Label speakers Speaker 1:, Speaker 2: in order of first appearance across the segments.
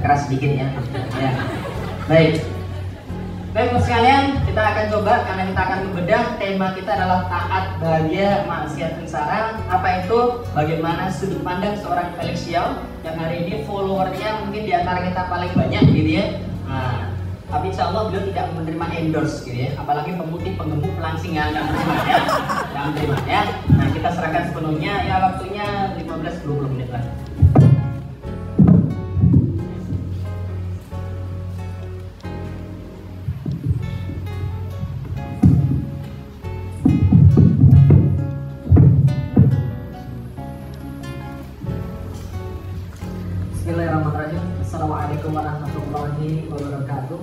Speaker 1: keras sedikit ya. Ya. Baik. Baik sekalian, kita akan coba karena kita akan membedah. Tema kita adalah taat, bahagia, maksiat, sengsara. Apa itu? Bagaimana sudut pandang seorang Felix Xiao yang hari ini followernya mungkin di antara kita paling banyak gitu ya. Nah, tapi insya Allah beliau tidak menerima endorse gitu ya. Apalagi pemutih, penggemuk, pelangsing yang nggak menerima ya. Yang menerima ya. Nah, kita serahkan sepenuhnya. Ya waktunya 15-20 menit lah.
Speaker 2: Bismillahirrahmanirrahim. Assalamualaikum warahmatullahi wabarakatuh.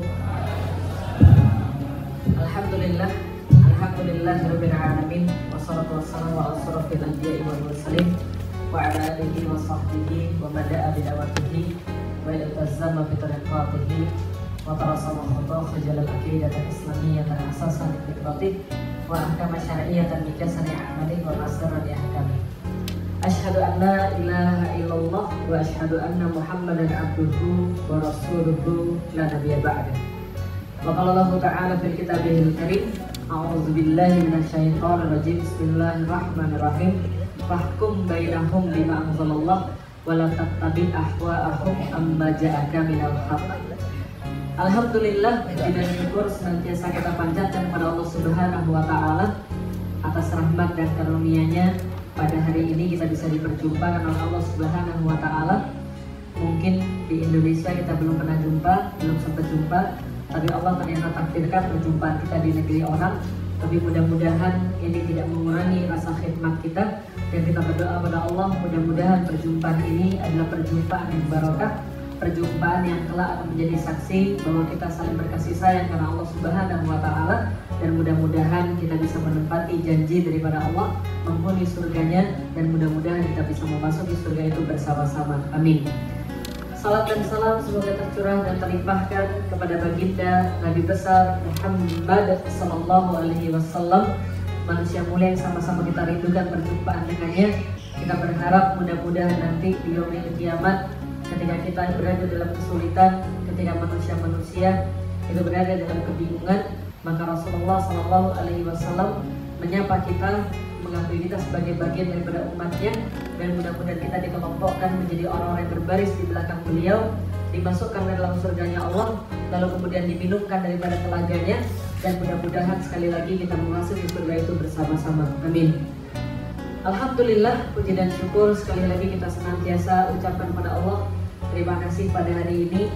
Speaker 2: Alhamdulillah, alhamdulillahirabbil alamin, wassalatu wassalamu ala asyrofil anbiya'i wal mursalin wa ala alihi wa sahbihi wa man da'a bi da'watihi wa iltazama bi tariqatihi wa tarasama khajal al-aqidah al-islamiyyah al-asasan li fitrati wa ahkam syar'iyyah min jasani a'mali wa masdar li ahkami. Asyhadu an la ilaha illallah wa asyhadu anna Muhammadan abduhu wa rasuluhu la nabiyya ba'da. Wa qala Allah ta'ala fil kitabihil karim, a'udzu billahi minasyaitonir rajim. Bismillahirrahmanirrahim. Fahkum bainahum bima anzalallah wa la tattabi' ahwa'ahum amma ja'aka minal haqq. Alhamdulillah, puji dan syukur senantiasa kita panjatkan kepada Allah Subhanahu wa taala atas rahmat dan karunia-Nya. Pada hari ini kita bisa diperjumpakan oleh Allah Subhanahu wa taala. Mungkin di Indonesia kita belum pernah jumpa, belum sempat jumpa, tapi Allah ternyata takdirkan perjumpaan kita di negeri orang. Tapi mudah-mudahan ini tidak mengurangi rasa khidmat kita, dan kita berdoa pada Allah mudah-mudahan perjumpaan ini adalah perjumpaan yang barokah, perjumpaan yang kelak akan menjadi saksi bahwa kita saling berkasih sayang karena Allah Subhanahu wa taala, dan mudah-mudahan kita bisa menempati janji daripada Allah, menghuni surganya, dan mudah-mudahan kita bisa memasuki surga itu bersama-sama. Amin. Salat dan salam semoga tercurah dan terlimpahkan kepada baginda Nabi besar Muhammad sallallahu alaihi wasallam, manusia mulia yang sama-sama kita rindukan perjumpaan dengannya. Kita berharap mudah-mudahan nanti di yaumil kiamat, ketika kita berada dalam kesulitan, ketika manusia-manusia itu berada dalam kebingungan, maka Rasulullah Sallallahu Alaihi Wasallam menyapa kita, mengakui kita sebagai bagian daripada umatnya, dan mudah-mudahan kita dikelompokkan menjadi orang-orang yang berbaris di belakang beliau, dimasukkan ke dalam surganya Allah, lalu kemudian diminumkan daripada telaganya, dan mudah-mudahan sekali lagi kita memasuki surga itu bersama-sama. Amin. Alhamdulillah, puji dan syukur sekali lagi kita senantiasa ucapkan pada Allah. Terima kasih pada hari ini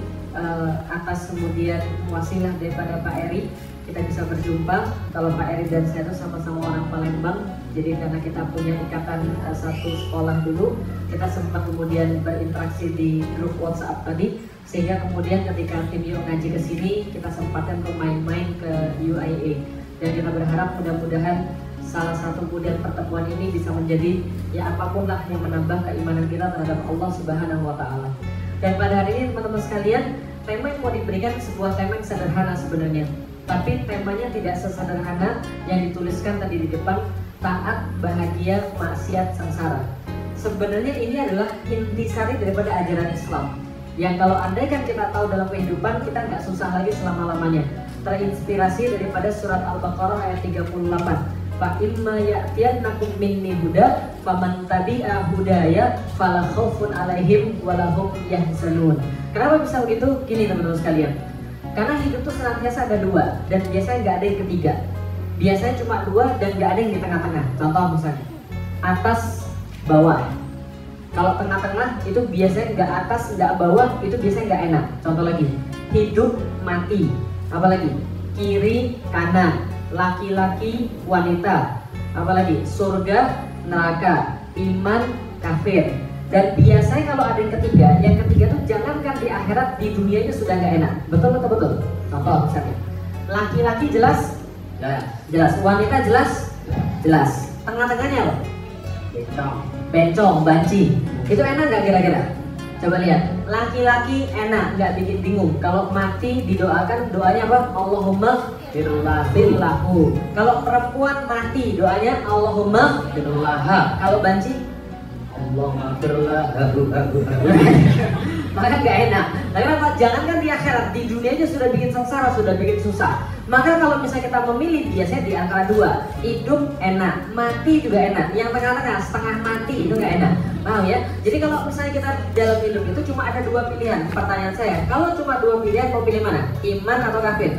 Speaker 2: atas kemudian wasilah daripada Pak Eri, kita bisa berjumpa. Kalau Pak Eri dan saya itu sama-sama orang Palembang, jadi karena kita punya ikatan satu sekolah dulu, kita sempat kemudian berinteraksi di grup WhatsApp tadi, sehingga kemudian ketika tim Yuk ngaji ke sini, kita sempatkan untuk main-main ke UIA, dan kita berharap mudah-mudahan salah satu kemudian pertemuan ini bisa menjadi ya apapun lah yang menambah keimanan kita terhadap Allah Subhanahu wa taala. Dan pada hari ini teman-teman sekalian, tema yang mau diberikan sebuah tema yang sederhana sebenarnya, tapi temanya tidak sesederhana yang dituliskan tadi di depan, taat, bahagia, maksiat, sengsara. Sebenarnya ini adalah intisari daripada ajaran Islam, yang kalau andai kan kita tahu dalam kehidupan, kita nggak susah lagi selama-lamanya. Terinspirasi daripada surat Al-Baqarah ayat 38. Fa imma ya'tiyannakum minni huda faman tabi'a hudaya fala khaufun 'alaihim wala hum yahzanun. Kenapa bisa begitu? Gini teman-teman sekalian. Karena hidup itu senantiasa ada dua, dan biasanya nggak ada yang ketiga. Biasanya cuma dua dan nggak ada yang di tengah-tengah. Contoh misalnya atas bawah. Kalau tengah-tengah itu biasanya nggak atas nggak bawah, itu biasanya nggak enak. Contoh lagi, hidup mati. Apalagi kiri kanan, laki-laki wanita, apalagi surga neraka, iman kafir. Dan biasanya kalau ada yang ketiga tuh jangankan di akhirat, di dunianya sudah nggak enak. Betul. Contoh misalnya, laki-laki jelas, wanita jelas. Tengah-tengahnya apa? Bencong, banci. Itu enak nggak kira-kira? Coba lihat, laki-laki enak, nggak bikin bingung. Kalau mati didoakan, doanya apa? Allahumma firlahu. Kalau perempuan mati, doanya Allahumma firlaha. Kalau banci, Allahumma firlahu. maka nggak enak. Tapi kenapa? Jangankan di akhirat, di dunia aja sudah bikin sengsara, sudah bikin susah. Maka kalau misalnya kita memilih, biasanya di antara dua, hidup enak, mati juga enak. Yang tengah-tengah, setengah mati itu nggak enak. Paham ya? Jadi kalau misalnya kita dalam hidup itu cuma ada dua pilihan. Pertanyaan saya, kalau cuma dua pilihan, mau pilih mana? Iman atau kafir?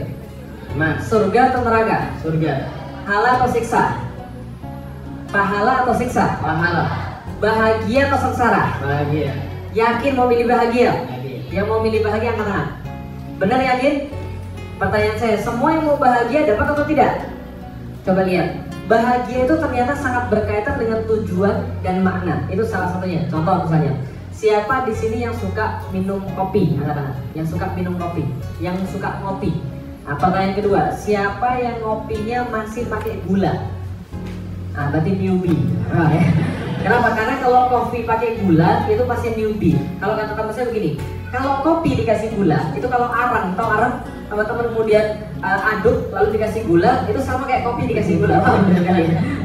Speaker 1: Iman.
Speaker 2: Surga atau neraka?
Speaker 1: Surga.
Speaker 2: Pahala atau siksa? Pahala atau siksa?
Speaker 1: Pahala.
Speaker 2: Bahagia atau sengsara?
Speaker 1: Bahagia.
Speaker 2: Yakin mau milih bahagia?
Speaker 1: Bahagia.
Speaker 2: Yang mau milih bahagia angkat tangan. Benar yakin? Pertanyaan saya, semua yang mau bahagia dapat atau tidak? Coba lihat. Bahagia itu ternyata sangat berkaitan dengan tujuan dan makna. Itu salah satunya. Contoh misalnya, siapa di sini yang suka minum kopi? Angkat tangan. Yang suka minum kopi, yang suka ngopi. Nah, pertanyaan kedua, siapa yang ngopinya masih pakai gula? Nah, berarti newbie. Nah, ya. Kenapa? Karena kalau kopi pakai gula itu pasti newbie. Kalau kata teman saya begini, kalau kopi dikasih gula, itu kalau arang, tahu arang? Teman-teman kemudian aduk lalu dikasih gula, itu sama kayak kopi dikasih gula.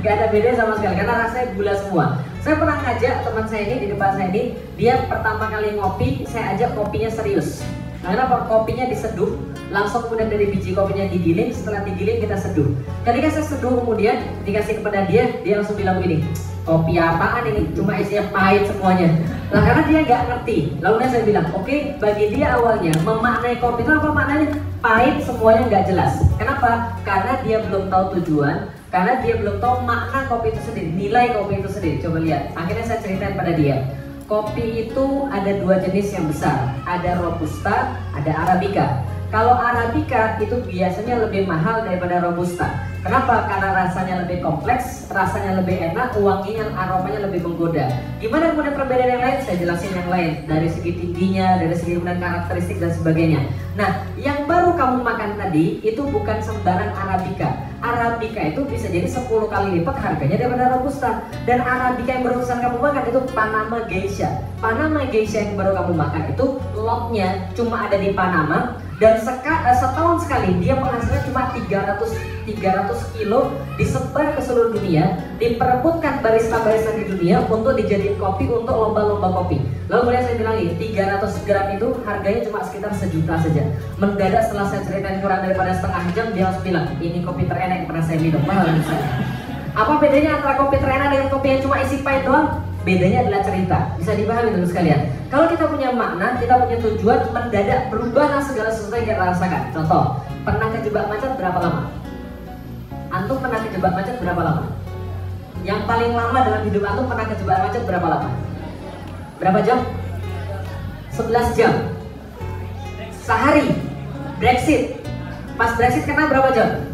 Speaker 2: Gak ada beda sama sekali karena rasanya gula semua. Saya pernah ngajak teman saya ini di depan saya ini, dia pertama kali ngopi, saya ajak kopinya serius. Karena kopinya diseduh, langsung kemudian dari biji kopinya digiling, setelah digiling kita seduh. Ketika saya seduh kemudian dikasih kepada dia langsung bilang begini, kopi apaan ini? Cuma isinya pahit semuanya. Nah karena dia nggak ngerti, lalu saya bilang, oke, bagi dia awalnya memaknai kopi itu apa maknanya? Pahit semuanya nggak jelas. Kenapa? Karena dia belum tahu tujuan, karena dia belum tahu makna kopi itu sendiri, nilai kopi itu sendiri. Coba lihat, akhirnya saya ceritain pada dia. Kopi itu ada dua jenis yang besar, ada Robusta, ada Arabica. Kalau Arabica itu biasanya lebih mahal daripada Robusta. Kenapa? Karena rasanya lebih kompleks, rasanya lebih enak, wanginya, aromanya lebih menggoda. Gimana kemudian perbedaan yang lain? Saya jelasin yang lain. Dari segi tingginya, dari segi kemudian karakteristik dan sebagainya. Nah, yang baru kamu makan tadi itu bukan sembarang Arabica. Arabica itu bisa jadi 10 kali lipat harganya daripada Robusta. Dan Arabica yang barusan kamu makan itu Panama Geisha. Panama Geisha yang baru kamu makan itu lotnya cuma ada di Panama. Dan setahun sekali dia penghasilannya cuma 300 kilo disebar ke seluruh dunia, diperebutkan barista-barista di dunia untuk dijadikan kopi untuk lomba-lomba kopi. Lalu kemudian saya bilang ini 300 gram itu harganya cuma sekitar 1 juta saja. Mendadak setelah saya ceritain kurang daripada setengah jam dia langsung bilang ini kopi terenak yang pernah saya minum. Mahal saya. Apa bedanya antara kopi terenak dengan kopi yang cuma isi pahit doang? Bedanya adalah cerita, bisa dipahami teman sekalian. Kalau kita punya makna, kita punya tujuan, mendadak berubahlah segala sesuatu yang kita rasakan. Contoh, pernah kejebak macet berapa lama? Antum pernah kejebak macet berapa lama? Yang paling lama dalam hidup antum pernah kejebak macet berapa lama? Berapa jam? 11 jam. Sehari. Brexit. Pas Brexit kena berapa jam?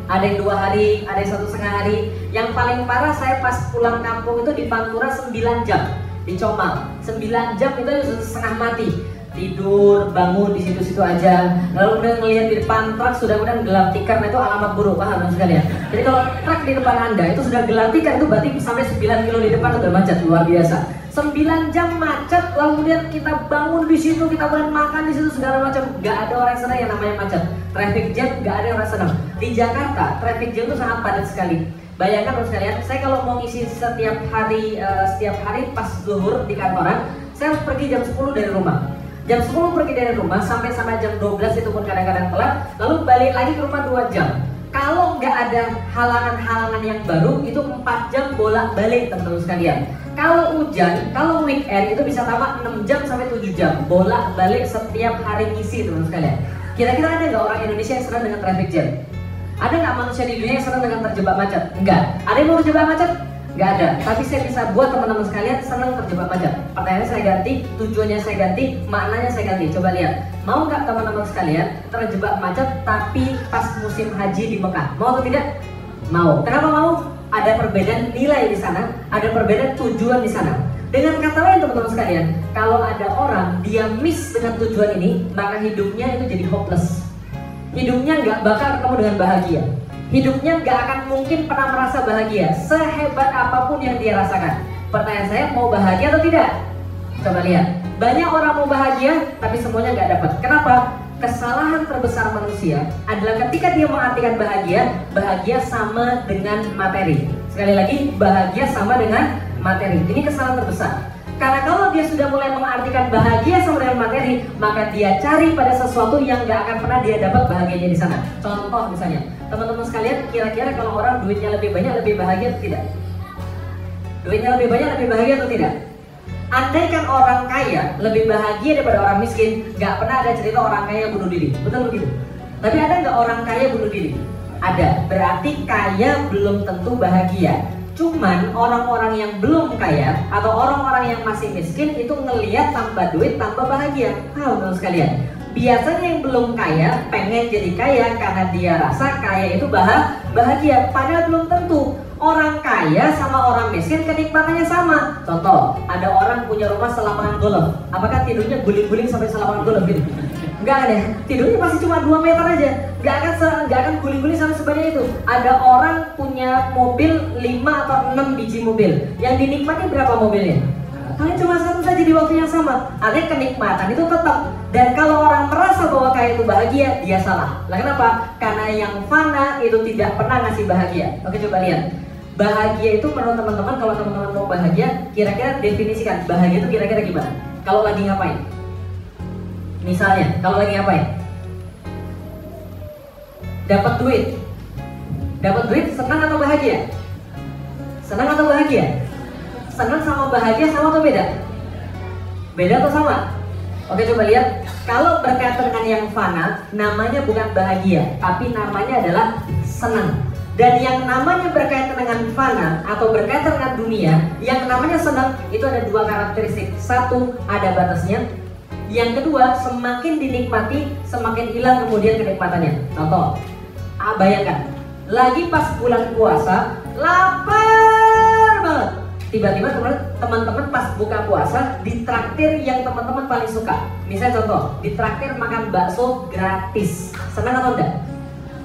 Speaker 2: Ada yang 2 hari, ada yang 1,5 hari. Yang paling parah saya pas pulang kampung itu di Pantura 9 jam di Comal. 9 jam itu setengah mati. Tidur, bangun di situ-situ aja. Lalu udah ngelihat di depan truk sudah kemudian gelap tikar, nah itu alamat buruk, paham sekalian. Jadi kalau truk di depan Anda itu sudah gelap tikar itu berarti sampai 9 kilo di depan udah macet, luar biasa. 9 jam macet, lalu kemudian kita bangun di situ, kita boleh makan di situ segala macam. Gak ada orang senang yang namanya macet. Traffic jam gak ada orang senang. Di Jakarta traffic jam itu sangat padat sekali. Bayangkan teman sekalian, saya kalau mau ngisi setiap hari pas zuhur di kantoran, saya harus pergi jam 10 dari rumah. Jam 10 pergi dari rumah sampai jam 12 itu pun kadang-kadang telat, lalu balik lagi ke rumah 2 jam. Kalau nggak ada halangan-halangan yang baru, itu 4 jam bolak-balik teman-teman sekalian. Kalau hujan, kalau weekend itu bisa tamat 6 jam sampai 7 jam bolak-balik setiap hari ngisi teman-teman sekalian. Kira-kira ada nggak orang Indonesia yang senang dengan traffic jam? Ada nggak manusia di dunia yang senang dengan terjebak macet? Enggak. Ada yang mau terjebak macet? Nggak ada. Tapi saya bisa buat teman-teman sekalian senang terjebak macet. Pertanyaannya saya ganti, tujuannya saya ganti, maknanya saya ganti. Coba lihat. Mau nggak teman-teman sekalian terjebak macet tapi pas musim haji di Mekah? Mau atau tidak? Mau. Kenapa mau? Ada perbedaan nilai di sana, ada perbedaan tujuan di sana. Dengan kata lain teman-teman sekalian, kalau ada orang dia miss dengan tujuan ini, maka hidupnya itu jadi hopeless. Hidupnya nggak bakal ketemu dengan bahagia. Hidupnya nggak akan mungkin pernah merasa bahagia, sehebat apapun yang dia rasakan. Pertanyaan saya, mau bahagia atau tidak? Coba lihat, banyak orang mau bahagia, tapi semuanya nggak dapat. Kenapa? Kesalahan terbesar manusia adalah ketika dia mengartikan bahagia sama dengan materi. Sekali lagi, bahagia sama dengan materi. Ini kesalahan terbesar. Karena kalau dia sudah mulai mengartikan bahagia sama dengan materi, maka dia cari pada sesuatu yang gak akan pernah dia dapat bahagianya di sana. Contoh misalnya, teman-teman sekalian, kira-kira kalau orang duitnya lebih banyak lebih bahagia atau tidak? Duitnya lebih banyak lebih bahagia atau tidak? Andaikan orang kaya lebih bahagia daripada orang miskin, gak pernah ada cerita orang kaya bunuh diri. Betul begitu? Tapi ada nggak orang kaya bunuh diri? Ada. Berarti kaya belum tentu bahagia. Cuman orang-orang yang belum kaya atau orang-orang yang masih miskin itu ngelihat tambah duit tambah bahagia. Teman-teman sekalian, biasanya yang belum kaya pengen jadi kaya karena dia rasa kaya itu bahagia. Padahal belum tentu. Orang kaya sama orang miskin kenikmatannya sama. Contoh, ada orang punya rumah selapangan golf. Apakah tidurnya guling-guling sampai selapangan golf gitu? Enggak kan ya? Tidurnya pasti cuma 2 meter aja. Enggak akan guling-guling sampai sebanyak itu. Ada orang punya mobil 5 atau 6 biji mobil. Yang dinikmati berapa mobilnya? Kalian cuma satu saja di waktu yang sama. Artinya kenikmatan itu tetap. Dan kalau orang merasa bahwa kaya itu bahagia, dia salah. Lah kenapa? Karena yang fana itu tidak pernah ngasih bahagia. Oke, coba lihat. Bahagia itu menurut teman-teman, kalau teman-teman mau bahagia, kira-kira definisikan bahagia itu kira-kira gimana? Kalau lagi ngapain? Misalnya, kalau lagi ngapain? Dapat duit. Dapat duit senang atau bahagia? Senang atau bahagia? Senang sama bahagia sama atau beda? Beda atau sama? Oke, coba lihat. Kalau berkaitan dengan yang fana, namanya bukan bahagia, tapi namanya adalah senang. Dan yang namanya berkaitan dengan fana atau berkaitan dengan dunia, yang namanya senang itu ada 2 karakteristik. Satu, ada batasnya. Yang kedua, semakin dinikmati, semakin hilang kemudian kenikmatannya. Contoh, bayangkan, lagi pas bulan puasa, lapar banget. Tiba-tiba teman-teman pas buka puasa ditraktir yang teman-teman paling suka. Misalnya contoh, ditraktir makan bakso gratis. Senang atau enggak?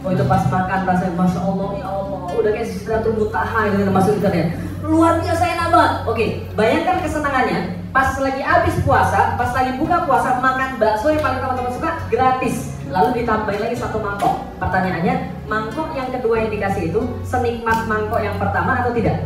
Speaker 2: Oh, itu pas makan rasanya Masya Allah, ya Allah, udah kayak Sidratul Muntaha gitu masuk internet. Luar biasa enak banget. Oke, bayangkan kesenangannya pas lagi habis puasa, pas lagi buka puasa makan bakso yang paling teman-teman suka gratis. Lalu ditambahin lagi 1 mangkok. Pertanyaannya, mangkok yang kedua yang dikasih itu senikmat mangkok yang pertama atau tidak?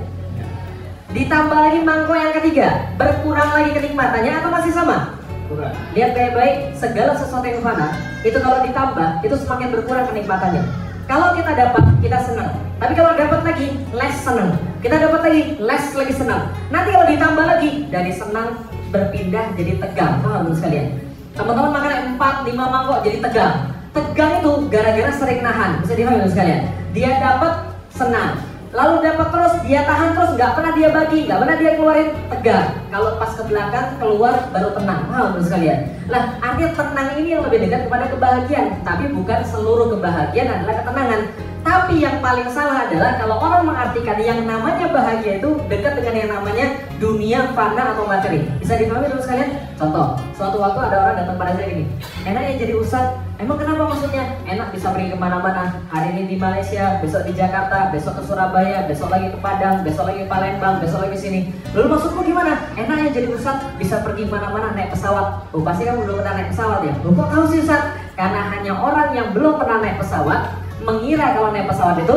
Speaker 2: Ditambah lagi mangkok yang ketiga, berkurang lagi kenikmatannya atau masih sama? Kurang. Lihat baik-baik, segala sesuatu yang fana itu kalau ditambah itu semakin berkurang kenikmatannya. Kalau kita dapat, kita senang. Tapi kalau dapat lagi, less senang. Kita dapat lagi, less lagi senang. Nanti kalau ditambah lagi, dari senang berpindah jadi tegang. Paham sekalian? Teman-teman makan 4-5 mangkok jadi tegang. Tegang itu gara-gara sering nahan. Bisa dipahami sekalian? Dia dapat senang. Lalu dapat terus, dia tahan terus, nggak pernah dia bagi, nggak pernah dia keluarin, tegang. Kalau pas ke belakang keluar baru tenang. Paham sekalian? Nah, artinya tenang ini yang lebih dekat kepada kebahagiaan, tapi bukan seluruh kebahagiaan adalah ketenangan. Tapi yang paling salah adalah kalau orang mengartikan yang namanya bahagia itu dekat dengan yang namanya dunia fana atau materi. Bisa dipahami terus sekalian? Contoh, suatu waktu ada orang datang pada saya gini, enaknya jadi ustadz. Emang kenapa maksudnya? Enak bisa pergi kemana-mana. Hari ini di Malaysia, besok di Jakarta, besok ke Surabaya, besok lagi ke Padang, besok lagi ke Palembang, besok lagi sini. Lalu maksudmu gimana? Enaknya jadi ustadz bisa pergi kemana-mana naik pesawat. Oh, pasti kamu belum pernah naik pesawat ya? Oh, kok tahu sih ustadz? Karena hanya orang yang belum pernah naik pesawat mengira kalau naik pesawat itu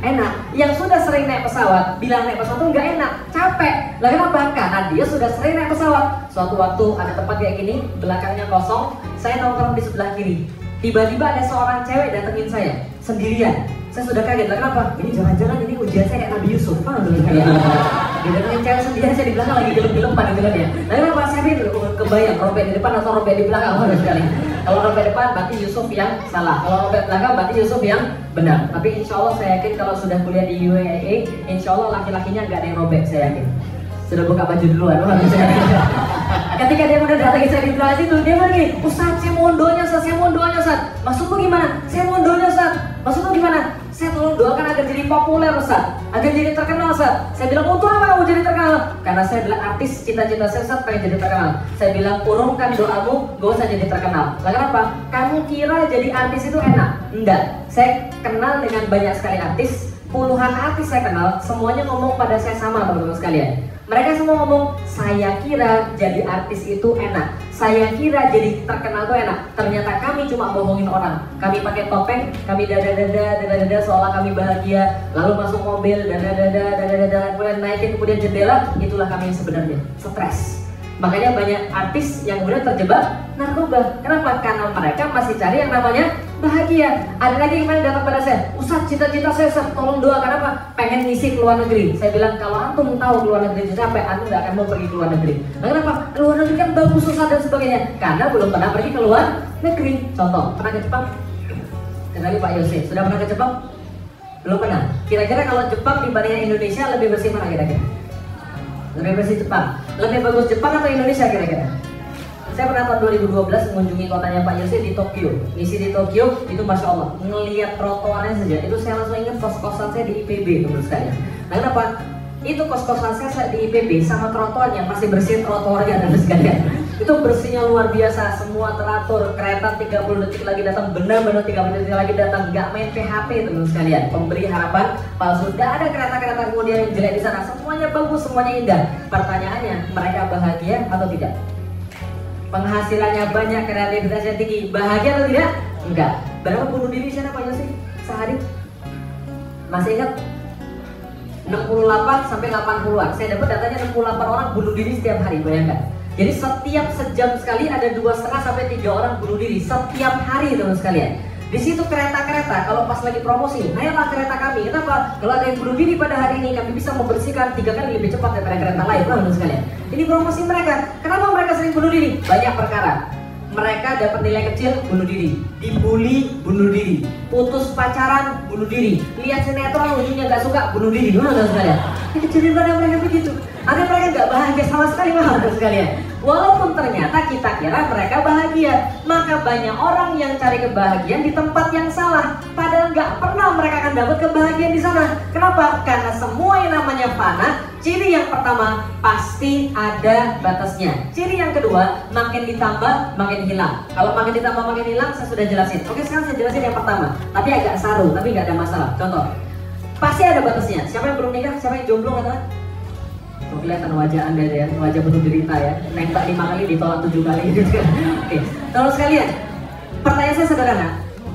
Speaker 2: enak. Yang sudah sering naik pesawat bilang naik pesawat itu nggak enak, capek. Lah kenapa? Karena dia sudah sering naik pesawat. Suatu waktu ada tempat kayak gini, belakangnya kosong, saya nongkrong di sebelah kiri. Tiba-tiba ada seorang cewek datengin saya sendirian. Saya sudah kaget, lah kenapa? Ini jangan-jangan ini ujian saya kayak Nabi Yusuf. Mana dulu kalian? Didatengin cewek sendirian, saya di belakang lagi gelap-gelapan gitu kan ya. Nah kenapa? Saya kebayang robek di depan atau robek di belakang. Kalau robek depan berarti Yusuf yang salah. Kalau robek belakang berarti Yusuf yang benar. Tapi insya Allah saya yakin kalau sudah kuliah di UAE, insya Allah laki-lakinya nggak ada yang robek, saya yakin. Sudah buka baju duluan. Ketika dia udah datang saya di belakang situ, dia bilang gini, Ustaz, saya mau doanya Ustaz, saya mau doanya Ustaz. Maksudmu gimana? Saya mau doanya Ustaz. Maksudmu gimana? Saya tolong doakan agar jadi populer Ustaz, agar jadi terkenal Ustaz. Saya bilang, untuk apa kamu jadi terkenal? Karena saya bilang artis, cita-cita saya Ustaz pengen jadi terkenal. Saya bilang, urungkan doamu, gak usah jadi terkenal. Lah kenapa? Kamu kira jadi artis itu enak? Enggak. Saya kenal dengan banyak sekali artis, puluhan artis saya kenal, semuanya ngomong pada saya sama teman-teman sekalian. Mereka semua ngomong, saya kira jadi artis itu enak, saya kira jadi terkenal itu enak. Ternyata kami cuma bohongin orang. Kami pakai topeng, kami dada seolah kami bahagia. Lalu masuk mobil, dada, kemudian naikin, kemudian jendela. Itulah kami yang sebenarnya, stres. Makanya banyak artis yang kemudian terjebak narkoba. Kenapa? Karena mereka masih cari yang namanya bahagia. Ada lagi yang datang pada saya, Ustaz, cita-cita saya tolong doakan apa? Pengen ngisi ke luar negeri. Saya bilang, kalau antum tahu ke luar negeri itu capek, antum gak akan mau pergi ke luar negeri. Nah, kenapa? Ke luar negeri kan bagus, susah dan sebagainya. Karena belum pernah pergi ke luar negeri. Contoh, pernah ke Jepang? Kenali Pak Yose, sudah pernah ke Jepang? Belum pernah. Kira-kira kalau Jepang dibandingkan Indonesia lebih bersih mana kira-kira? Lebih bersih Jepang. Lebih bagus Jepang atau Indonesia kira-kira? Saya pernah tahun 2012 mengunjungi kotanya Pak Yose di Tokyo. Misi di Tokyo itu Masya Allah, ngelihat trotoarnya saja itu saya langsung ingat kos-kosan saya di IPB teman sekalian. Nah, kenapa? Itu kos-kosan saya di IPB sama trotoarnya masih bersih trotoarnya teman sekalian. Itu bersihnya luar biasa, semua teratur, kereta 30 detik lagi datang, benar-benar 30 detik lagi datang, nggak main PHP teman sekalian, pemberi harapan palsu. Nggak ada kereta-kereta kemudian yang jelek di sana, semuanya bagus, semuanya indah. Pertanyaannya, mereka bahagia atau tidak? Penghasilannya banyak, kreativitasnya tinggi, bahagia atau tidak? Enggak. Berapa bunuh diri di sana Pak Yose sehari? Masih ingat? 68 sampai 80-an. Saya dapat datanya 68 orang bunuh diri setiap hari, bayangkan. Jadi setiap sejam sekali ada 2,5 sampai 3 orang bunuh diri setiap hari teman sekalian. Di situ kereta-kereta kalau pas lagi promosi, naiklah kereta kami. Kenapa? Kalau ada yang bunuh diri pada hari ini, kami bisa membersihkan 3 kali lebih cepat daripada kereta lain, teman sekalian. Ini promosi mereka. Kenapa mereka sering bunuh diri? Banyak perkara. Mereka dapat nilai kecil, bunuh diri. Dibully, bunuh diri. Putus pacaran, bunuh diri. Lihat sinetron, ujungnya gak suka, bunuh diri. Teman sekalian. Ini kejadian pada mereka begitu. Ada mereka gak bahagia sama sekali, teman sekalian. Walaupun ternyata kita kira mereka bahagia, maka banyak orang yang cari kebahagiaan di tempat yang salah. Padahal nggak pernah mereka akan dapat kebahagiaan di sana. Kenapa? Karena semua yang namanya fana. Ciri yang pertama pasti ada batasnya. Ciri yang kedua makin ditambah makin hilang. Kalau makin ditambah makin hilang saya sudah jelasin. Oke, sekarang saya jelasin yang pertama. Tapi agak saru, tapi nggak ada masalah. Contoh, pasti ada batasnya. Siapa yang belum nikah? Siapa yang jomblo katakan? Kelihatan wajah Anda ya, wajah penuh derita ya. Nembak 5 kali ditolak 7 kali gitu kan. Oke, teman sekalian, pertanyaan saya sederhana.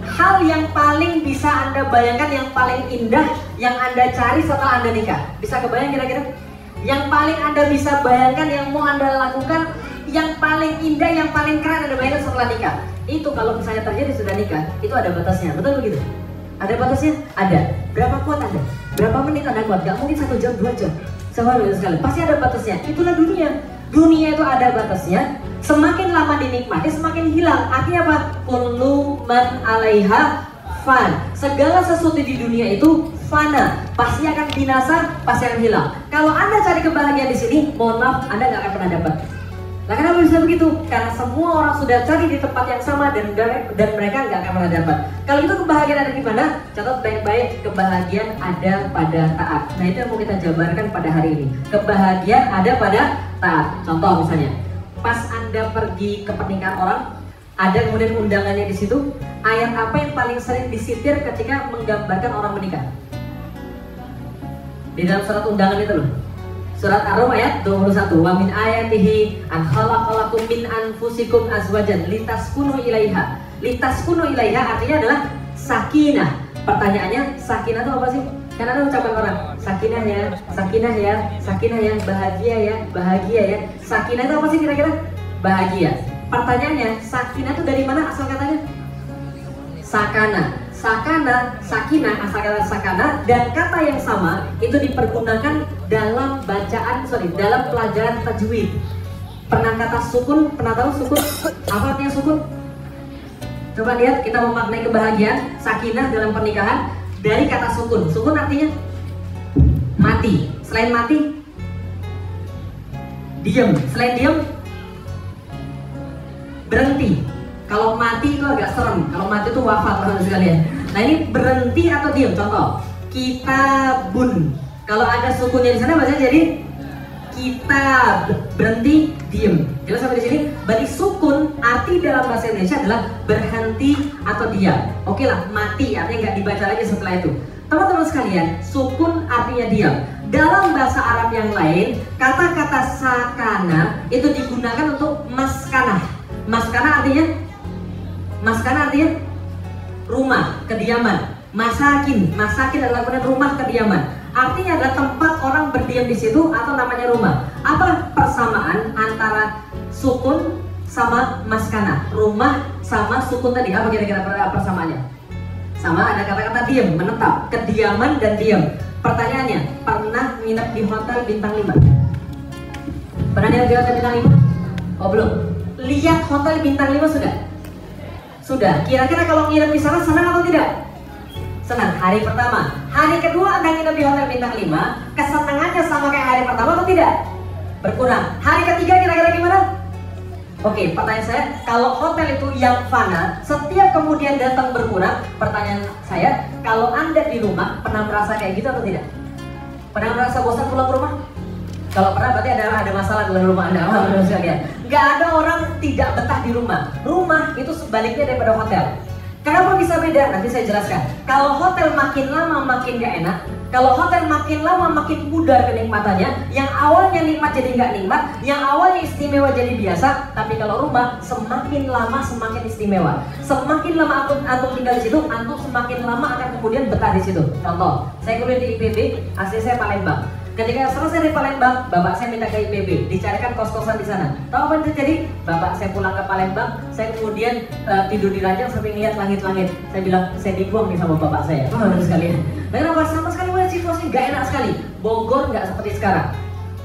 Speaker 2: Hal yang paling bisa Anda bayangkan, yang paling indah yang Anda cari setelah Anda nikah, bisa kebayang kira-kira? Yang paling Anda bisa bayangkan, yang mau Anda lakukan, yang paling indah, yang paling keren Anda bayangkan setelah nikah, itu kalau misalnya terjadi sudah nikah, itu ada batasnya, betul begitu? Ada batasnya? Ada. Berapa kuat Anda? Berapa menit Anda kuat? Gak mungkin 1 jam, 2 jam. Sekali. Pasti ada batasnya. Itulah dunia. Dunia itu ada batasnya. Semakin lama dinikmati, semakin hilang. Artinya apa? Kullu man 'alaiha fan. Segala sesuatu di dunia itu fana. Pasti akan binasa, pasti akan hilang. Kalau Anda cari kebahagiaan di sini, mohon maaf, Anda nggak akan pernah dapat. Nah, kenapa bisa begitu? Karena semua orang sudah cari di tempat yang sama dan mereka nggak akan pernah dapat. Kalau itu kebahagiaan ada di mana? Catat baik-baik, kebahagiaan ada pada taat. Nah, itu yang mau kita jabarkan pada hari ini. Kebahagiaan ada pada taat. Contoh misalnya, pas Anda pergi ke pernikahan orang, ada kemudian undangannya di situ. Ayat apa yang paling sering disitir ketika menggambarkan orang menikah? Di dalam surat undangan itu loh. Surat Ar-Rum ayat 21. Wa min ayatihi an khalaqalakum min anfusikum azwajan litaskunu ilaiha. Litaskunu ilaiha artinya adalah sakinah. Pertanyaannya, sakinah itu apa sih? Kan ada ucapan orang, sakinah ya, sakinah ya, sakinah ya, bahagia ya, bahagia ya. Sakinah itu apa sih kira-kira? Bahagia. Pertanyaannya, sakinah itu dari mana asal katanya? Sakana. Sakana, sakinah, asal kata sakana, dan kata yang sama itu dipergunakan dalam dalam pelajaran tajwid. Pernah kata sukun, pernah tahu sukun? Apa artinya sukun? Coba lihat, kita memaknai kebahagiaan, sakinah dalam pernikahan dari kata sukun. Sukun artinya mati. Selain mati, diam. Selain diam, berhenti. Kalau mati itu agak serem. Kalau mati itu wafat teman sekalian. Nah, ini berhenti atau diam. Contoh, kitabun. Kalau ada sukunnya di sana bahasanya jadi kitab, berhenti, diam. Jelas sampai di sini? Berarti sukun arti dalam bahasa Indonesia adalah berhenti atau diam. Oke lah, mati artinya nggak dibaca lagi setelah itu. Teman-teman sekalian, sukun artinya diam. Dalam bahasa Arab yang lain, kata-kata sakana itu digunakan untuk maskanah. Maskanah artinya rumah, kediaman. Masakin adalah rumah kediaman. Artinya adalah tempat orang berdiam di situ atau namanya rumah. Apa persamaan antara sukun sama maskanah? Rumah sama sukun tadi, apa kira-kira persamaannya? Sama, ada kata-kata diam, menetap, kediaman dan diam. Pertanyaannya, pernah nginep di hotel bintang 5? Pernah nginep di hotel bintang 5? Oh belum. Lihat hotel bintang 5 sudah? Sudah. Kira-kira kalau nginep di sana senang atau tidak? Senang. Hari pertama. Hari kedua Anda nginep di hotel bintang 5, kesenangannya sama kayak hari pertama atau tidak? Berkurang. Hari ketiga kira-kira gimana? Oke, pertanyaan saya, kalau hotel itu yang fana, setiap kemudian datang berkurang, pertanyaan saya, kalau Anda di rumah, pernah merasa kayak gitu atau tidak? Pernah merasa bosan pulang ke rumah? Kalau pernah berarti ada masalah dalam rumah Anda, menurut saya. Nggak ada orang tidak betah di rumah. Rumah itu sebaliknya daripada hotel. Kenapa bisa beda? Nanti saya jelaskan. Kalau hotel makin lama makin gak enak, kalau hotel makin lama makin pudar kenikmatannya. Yang awalnya nikmat jadi nggak nikmat, yang awalnya istimewa jadi biasa. Tapi kalau rumah semakin lama semakin istimewa. Semakin lama antum tinggal di situ, antum semakin lama akan kemudian betah di situ. Contoh, saya kuliah di IPB, asli saya Palembang. Ketika selesai di Palembang, bapak saya minta ke IPB, dicarikan kos-kosan di sana. Tahu apa yang terjadi? Bapak saya pulang ke Palembang, saya kemudian tidur di ranjang sampai ngeliat langit-langit. Saya bilang, saya dibuang nih sama bapak saya. Harus sekalian. Nah, kenapa? Sama sekali melihat situasi nggak enak sekali. Bogor nggak seperti sekarang.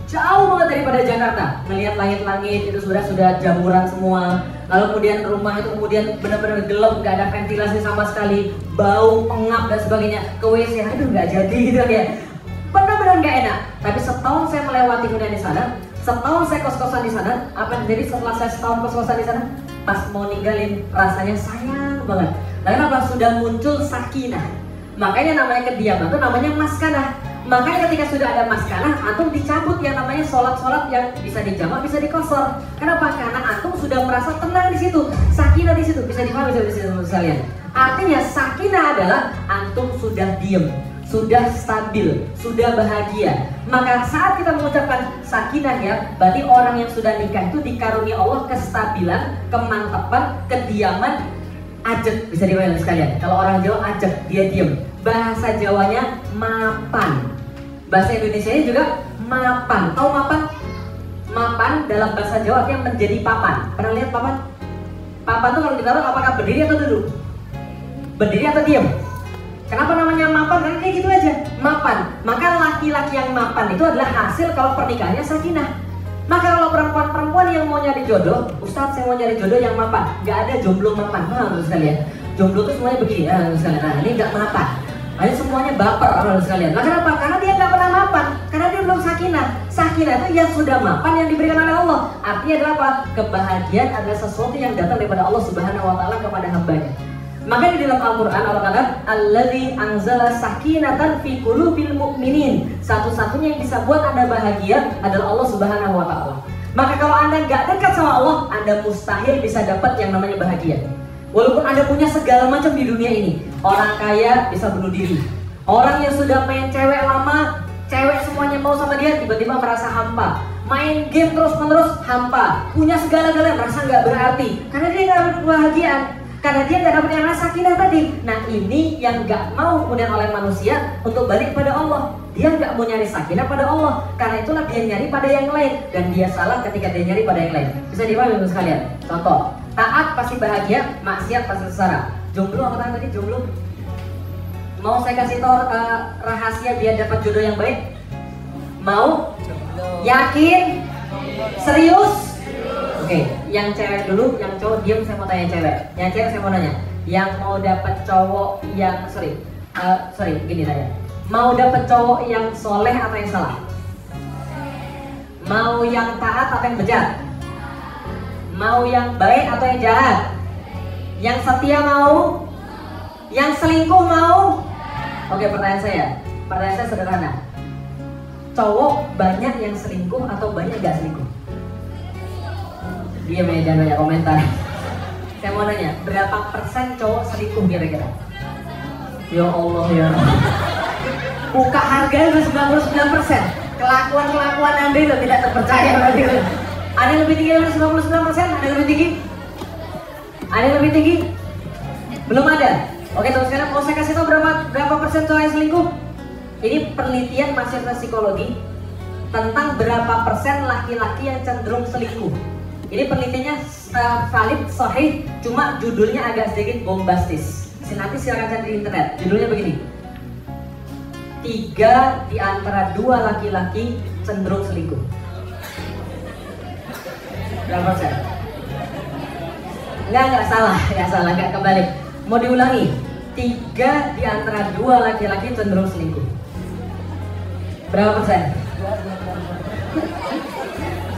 Speaker 2: Jauh banget daripada Jakarta. Melihat langit-langit itu sudah jamuran semua. Lalu kemudian rumah itu kemudian benar-benar gelap, nggak ada ventilasi sama sekali, bau, pengap dan sebagainya. Ke WC, aduh nggak jadi gitu ya. Benar-benar nggak enak. Tapi setahun saya melewati kemudian di sana, setahun saya kos-kosan di sana. Apa yang terjadi setelah saya setahun kos-kosan di sana? Pas mau ninggalin rasanya sayang banget. Nah, kenapa? Sudah muncul sakinah. Makanya namanya kediaman itu namanya maskanah. Makanya ketika sudah ada maskanah, antum dicabut yang namanya sholat-sholat yang bisa dijamak, bisa dikosor. Kenapa? Karena antum sudah merasa tenang di situ, sakinah di situ. Bisa dipahami sekalian. Artinya sakinah adalah antum sudah diem, sudah stabil, sudah bahagia. Maka saat kita mengucapkan sakinah ya, berarti orang yang sudah nikah itu dikaruniai Allah kestabilan, kemantapan, kediaman, ajeg. Bisa dibayangkan sekalian. Kalau orang Jawa ajeg, dia diem. Bahasa Jawanya mapan. Bahasa Indonesianya juga mapan. Tahu mapan? Mapan dalam bahasa Jawa artinya menjadi papan. Pernah lihat papan? Papan itu kalau ditaruh apakah berdiri atau duduk? Berdiri atau diam? Kenapa namanya mapan? Karena kayak gitu aja, mapan. Maka laki-laki yang mapan itu adalah hasil kalau pernikahannya sakinah. Maka kalau perempuan-perempuan yang mau nyari jodoh, Ustadz saya mau nyari jodoh yang mapan. Gak ada jomblo mapan, harus sekalian. Jomblo itu semuanya begini, harus sekalian. Nah ini gak mapan. Ini semuanya baper, harus sekalian. Nah kenapa? Karena dia gak pernah mapan. Karena dia belum sakinah. Sakinah itu yang sudah mapan yang diberikan oleh Allah. Artinya adalah apa? Kebahagiaan adalah sesuatu yang datang daripada Allah Subhanahu Wa Taala kepada hambanya. Maka di dalam Al-Quran Allah kata Alladzi anzala sakinatan fi qulubil mu'minin. Satu-satunya yang bisa buat Anda bahagia adalah Allah Subhanahu Wa Ta'ala. Maka kalau Anda nggak dekat sama Allah, Anda mustahil bisa dapat yang namanya bahagia. Walaupun Anda punya segala macam di dunia ini. Orang kaya bisa bunuh diri. Orang yang sudah main cewek lama, cewek semuanya mau sama dia, tiba-tiba merasa hampa. Main game terus-menerus, hampa. Punya segala-galanya, merasa nggak berarti. Karena dia nggak ada kebahagiaan. Karena dia nggak dapat yang namanya sakinah tadi. Nah ini yang nggak mau kemudian oleh manusia untuk balik pada Allah. Dia nggak mau nyari sakinah pada Allah. Karena itulah dia nyari pada yang lain. Dan dia salah ketika dia nyari pada yang lain. Bisa dipahami sekalian? Contoh, taat pasti bahagia, maksiat pasti sengsara. Jomblo apa tadi? Jomblo? Mau saya kasih tahu rahasia biar dapat jodoh yang baik? Mau? Yakin? Serius? Oke, yang cewek dulu, yang cowok diam. Saya mau tanya cewek. Yang cewek saya mau nanya. Yang mau dapat cowok yang gini tanya. Mau dapat cowok yang soleh atau yang salah? Mau yang taat atau yang bejat? Mau yang baik atau yang jahat? Yang setia mau? Yang selingkuh mau? Oke, pertanyaan saya sederhana. Cowok banyak yang selingkuh atau banyak gak selingkuh? Dia jangan banyak komentar. Saya mau nanya, berapa persen cowok selingkuh kira-kira? Ya Allah ya. Buka harganya udah 99%. Kelakuan Anda itu tidak terpercaya berarti. Ada yang lebih tinggi dari 99%? Ada yang lebih tinggi? Ada yang lebih tinggi? Belum ada. Oke, terus sekarang mau saya kasih tahu berapa persen cowok yang selingkuh? Ini penelitian mahasiswa psikologi. tentang berapa persen laki-laki yang cenderung selingkuh. Ini penelitiannya valid, sahih, cuma judulnya agak sedikit bombastis. Nanti silakan cari di internet. Judulnya begini: 3 di antara 2 laki-laki cenderung selingkuh. Berapa persen? Enggak salah, enggak kebalik. Mau diulangi. 3 di antara 2 laki-laki cenderung selingkuh. Berapa persen?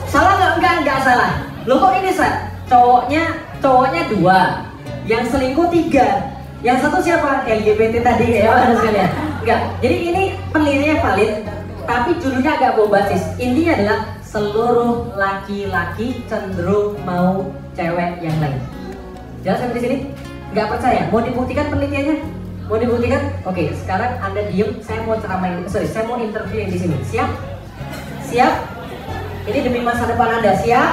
Speaker 2: Salah enggak salah. Loh kok ini cowoknya 2, yang selingkuh 3, yang satu siapa? LGBT tadi ya harus sekalian. Enggak. Jadi ini penelitiannya valid, tapi judulnya agak bombastis. Intinya adalah seluruh laki-laki cenderung mau cewek yang lain. Jelas sampai di sini? Nggak percaya? Mau dibuktikan penelitiannya? Mau dibuktikan? Oke, sekarang Anda diem. Saya mau saya mau interview yang di sini. Siap? Siap? Ini demi masa depan Anda. Siap?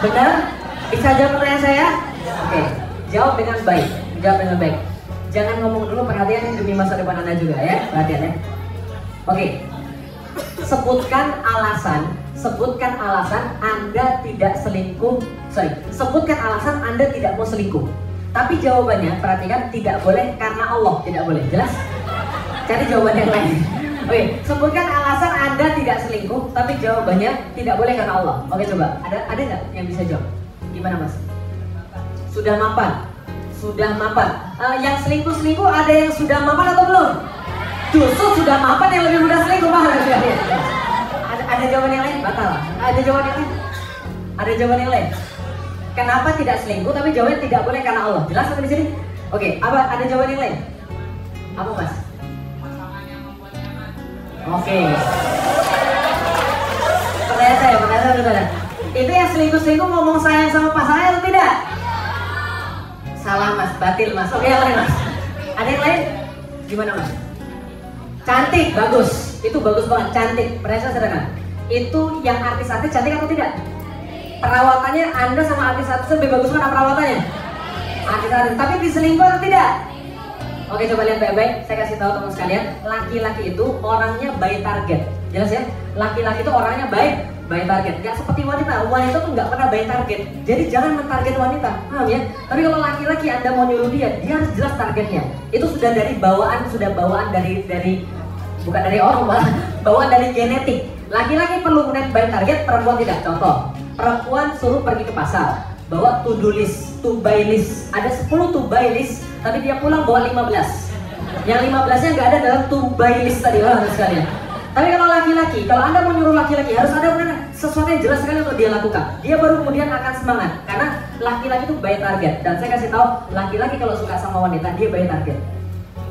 Speaker 2: Benar? Bisa jawab pertanyaan saya? Oke, jawab dengan baik. Jawab dengan baik. Jangan ngomong dulu, perhatian ini demi masa depan Anda juga ya. Perhatian ya. Oke. Sebutkan alasan Anda tidak selingkuh. Sebutkan alasan Anda tidak mau selingkuh. Tapi jawabannya, perhatikan, tidak boleh karena Allah, tidak boleh. Jelas? Cari jawaban yang lain. Oke, sebutkan alasan Anda tidak selingkuh, tapi jawabannya tidak boleh karena Allah. Oke, coba. Ada nggak yang bisa jawab? Gimana Mas? Sudah mapan. Yang selingkuh ada yang sudah mapan atau belum? Justru sudah mapan yang lebih mudah selingkuh. Ada jawaban yang lain? Batal. Ada jawaban yang lain? Kenapa tidak selingkuh tapi jawabannya tidak boleh karena Allah? Jelas sampai di sini? Oke, ada jawaban yang lain? Apa Mas? Oke. Pertanyaan saya. Itu yang selingkuh ngomong sayang sama pasangan atau tidak? Salah Mas, batil Mas. Oke, yang lain Mas. Ada yang lain? Gimana Mas? Cantik, bagus. Itu bagus banget, cantik. Pertanyaan sederhana. Itu yang artis-artis cantik atau tidak? Perawatannya Anda sama artis-artis lebih bagus mana perawatannya? Artis-artis. Tapi diselingkuh atau tidak? Oke, coba lihat baik-baik. Saya kasih tahu teman sekalian, laki-laki itu orangnya by target. Jelas ya? Laki-laki itu orangnya by target. Gak seperti wanita. Wanita tuh nggak pernah by target. Jadi jangan mentarget wanita. Paham ya? Tapi kalau laki-laki Anda mau nyuruh dia harus jelas targetnya. Itu sudah dari bawaan dari bukan dari orang malah, bawaan dari genetik. Laki-laki perlu by target, perempuan tidak. Contoh, perempuan suruh pergi ke pasar, bawa to-do list, to buy list. Ada 10 to buy list, tapi dia pulang bawa 15. Yang 15-nya nggak ada dalam to buy list tadi, harus sekalian. Tapi kalau laki-laki, kalau Anda mau nyuruh laki-laki, harus ada sesuatu yang jelas sekali untuk dia lakukan. Dia baru kemudian akan semangat, karena laki-laki itu by target. Dan saya kasih tahu, laki-laki kalau suka sama wanita, dia by target.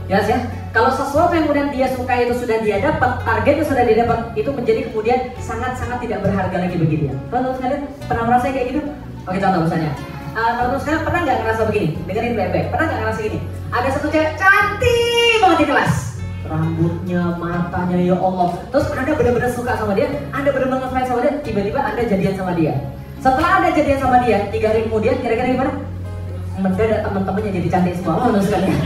Speaker 2: Jelas ya? Kalau sesuatu yang kemudian dia suka itu sudah dia dapat, targetnya sudah dia dapat, itu menjadi kemudian sangat-sangat tidak berharga lagi bagi dia. Teman-teman sekalian, pernah merasa kayak gitu? Oke, contoh misalnya. Teman-teman sekalian pernah nggak ngerasa begini? Dengerin baik-baik. Pernah nggak ngerasa gini? Ada satu cewek cantik banget di kelas. Rambutnya, matanya, ya Allah. Terus Anda benar-benar suka sama dia, Anda benar-benar ngefans sama dia, tiba-tiba Anda jadian sama dia. Setelah Anda jadian sama dia, 3 hari kemudian, kira-kira gimana? Mendadak teman-temannya jadi cantik semua, teman-teman sekalian.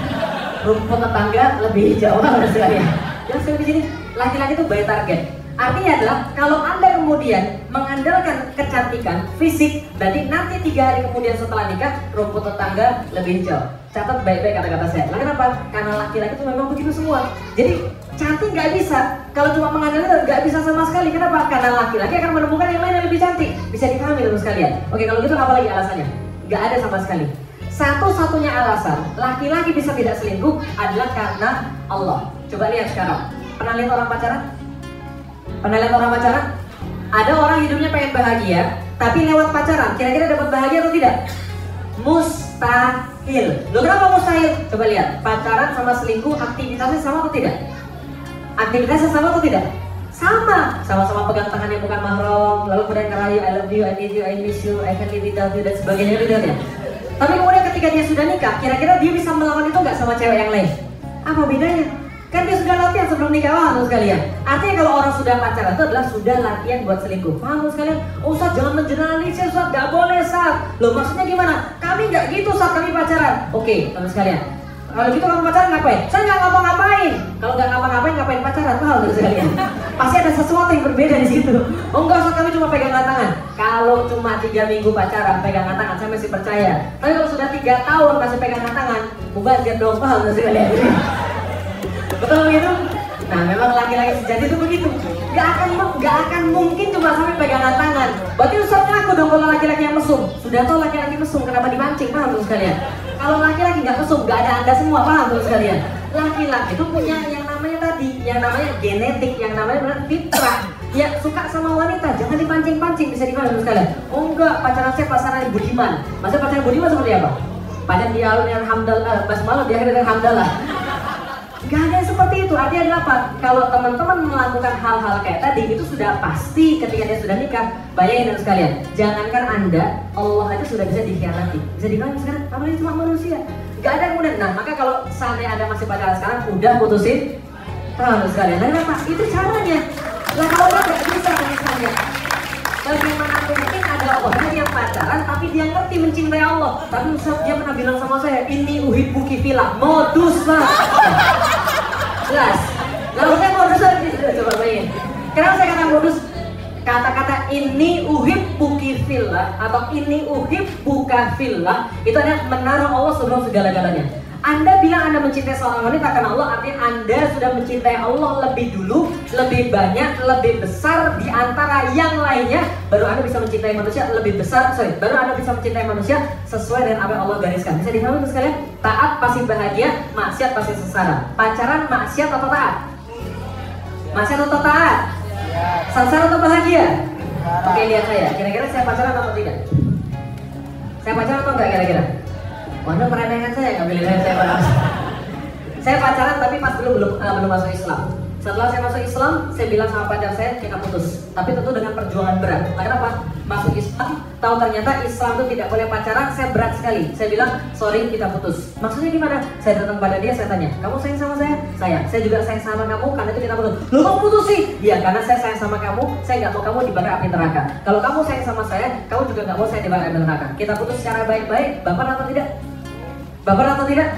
Speaker 2: Rumput tetangga lebih hijau, teman-teman sekalian. Yang saya di sini, laki-laki itu by target. Artinya adalah kalau Anda kemudian mengandalkan kecantikan fisik, berarti nanti 3 hari kemudian setelah nikah, rumput tetangga lebih hijau. Catat baik-baik kata-kata saya. Kenapa? Karena laki-laki itu memang begitu semua. Jadi cantik nggak bisa. Kalau cuma mengandalkan nggak bisa sama sekali. Kenapa? Karena laki-laki akan menemukan yang lain yang lebih cantik. Bisa dipahami teman sekalian. Oke, kalau gitu apa lagi alasannya? Nggak ada sama sekali. Satu-satunya alasan laki-laki bisa tidak selingkuh adalah karena Allah. Coba lihat sekarang. Pernah lihat orang pacaran? Pernah lihat orang pacaran? Ada orang hidupnya pengen bahagia, tapi lewat pacaran, kira-kira dapat bahagia atau tidak? Mustahil. Loh, kenapa mustahil? Coba lihat, pacaran sama selingkuh aktivitasnya sama atau tidak? Aktivitasnya sama atau tidak? Sama. Sama-sama pegang tangan yang bukan mahram, lalu kemudian ngerayu, I love you, I need you, I miss you, I can't live without you, dan sebagainya, tidak ya? Tapi kemudian ketika dia sudah nikah, kira-kira dia bisa melakukan itu nggak sama cewek yang lain? Apa bedanya? Kan dia sudah latihan sebelum nikah, paham sekalian? Artinya kalau orang sudah pacaran itu adalah sudah latihan buat selingkuh, paham sekalian? Oh, Ustaz, jangan mengeneralisir, Ustaz, gak boleh, Ustaz. Loh, maksudnya gimana? Kami gak gitu, Ustaz, kami pacaran. Oke, teman sekalian, kalau gitu kamu pacaran ngapain? Saya gak ngapa-ngapain. Kalau gak ngapa-ngapain, ngapain pacaran, paham sekalian? Pasti ada sesuatu yang berbeda di situ. Oh enggak, Ustaz, kami cuma pegangan tangan. Kalau cuma 3 minggu pacaran pegangan tangan saya masih percaya. Tapi kalau sudah 3 tahun masih pegangan tangan, mubazir dong, paham nggak sih kalian? Betul gitu? Nah, memang laki-laki sejati itu begitu. Gak akan mungkin cuma sampai pegangan tangan. Berarti Ustaz ngaku dong kalau laki-laki yang mesum. Sudah tahu laki-laki mesum, kenapa dipancing, paham tuh sekalian? Kalau laki-laki nggak mesum, nggak ada anda semua, paham tuh sekalian? Laki-laki itu punya yang namanya tadi, yang namanya genetik, yang namanya benar fitrah. Ya suka sama wanita, jangan dipancing-pancing, bisa dipahami sekalian. Oh enggak, pacaran saya pasangan budiman. Masa pacaran budiman seperti apa? Pacaran diawali dengan hamdalah, basmalah diakhiri dengan hamdalah. Gak ada yang seperti itu. Artinya adalah apa? Kalau teman-teman melakukan hal-hal kayak tadi, itu sudah pasti ketika dia sudah nikah. Bayangin dan sekalian, jangankan anda, Allah aja sudah bisa dikhianati. Bisa dikhianati sekarang, apalagi cuma manusia. Gak ada kemudian. Nah, maka kalau seandainya anda masih pacaran sekarang, udah putusin. Tahu sekalian. Nah, kenapa? Itu caranya. Nah, kalau nggak bisa sekalian. Bagaimana mungkin ada orang yang pacaran tapi dia ngerti mencintai Allah, tapi Ustaz dia pernah bilang sama saya, ini uhibbuki fillah, modus lah. Jelas. Lalu saya modus lagi, coba bayangin. Kenapa saya kata modus? Kata-kata ini uhibbuki fillah atau ini uhibbuka fillah itu adalah menaruh Allah sebelum segala-galanya. Anda bilang Anda mencintai seorang wanita karena Allah, artinya Anda sudah mencintai Allah lebih dulu, lebih banyak, lebih besar di antara yang lainnya. Baru Anda bisa mencintai manusia lebih besar, baru Anda bisa mencintai manusia sesuai dengan apa yang Allah gariskan. Bisa dipahami sekalian? Taat pasti bahagia, maksiat pasti sengsara. Pacaran maksiat atau taat? Maksiat atau taat? Sengsara atau bahagia? Oke, lihat saya, kira-kira saya pacaran atau tidak? Saya pacaran atau enggak kira-kira? Anda meremehkan saya, nggak pilih saya pacaran. Saya pacaran tapi pas belum masuk Islam. Setelah saya masuk Islam, saya bilang sama pacar saya kita putus. Tapi tentu dengan perjuangan berat. Nah, kenapa? Masuk Islam, tahu ternyata Islam itu tidak boleh pacaran. Saya berat sekali. Saya bilang sorry kita putus. Maksudnya gimana? Saya datang pada dia, saya tanya, kamu sayang sama saya? Sayang. Saya juga sayang sama kamu, karena itu kita putus. Lu mau putus sih? Iya, karena saya sayang sama kamu. Saya nggak mau kamu dibakar api neraka. Kalau kamu sayang sama saya, kamu juga nggak mau saya dibakar api neraka. Kita putus secara baik-baik. Baper atau tidak? Baper atau tidak?